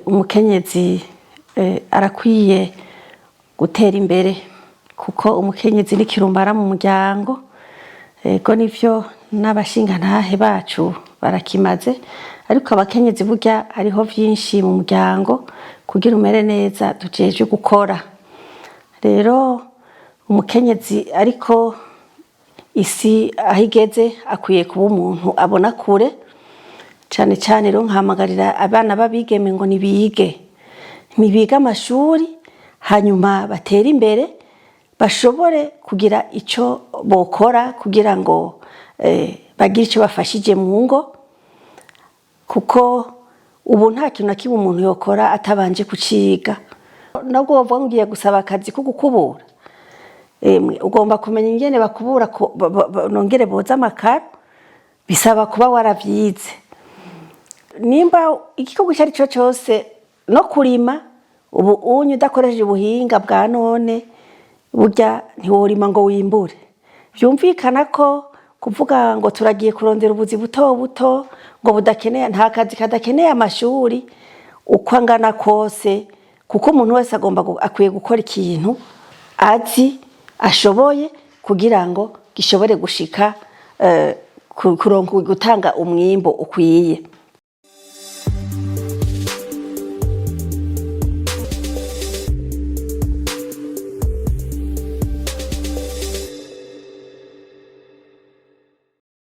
umukenyezi arakwiye gutera imbere kuko umukenyezi ni kirumbara mu muryango. Ego nivyo n'abashingantahe bacu barakimaze, ariko abakenyezi burya hariho vyinshi mu muryango kugira umere neza tujejwe gukora. Rero umukenyezi ariko isi aho igeze akwiye kuba umuntu abona kure, cane cane rero nkahamagarira abana b'abigeme ngo nibige amashuri hanyuma batere imbere, bashobore kugira ico bokora kugira ngo bagire ico bafashije mu ngo, kuko ubu nta kintu na kimwe umuntu yokora atabanje kuciga. Nabwo wovuga ngiye gusaba akazi ko gukubura, ugomba kumenya ingene bakubura nongere boza amakaro, bisaba kuba waravyize. Nimba igikorwa icari co cose no kurima, ubu unyu udakoresheje ubuhinga bwa none burya ntiworima ngo wimbure. Vyumvikana ko kuvuga ngo turagiye kurondera ubuzi buto buto ngo budakeneye, nta kazi kadakeneye amashuri uko angana kose, kuko umuntu wese akwiye gukora ikintu azi ashoboye kugira ngo gishobore gushika kuronka gutanga umwimbo ukwiye.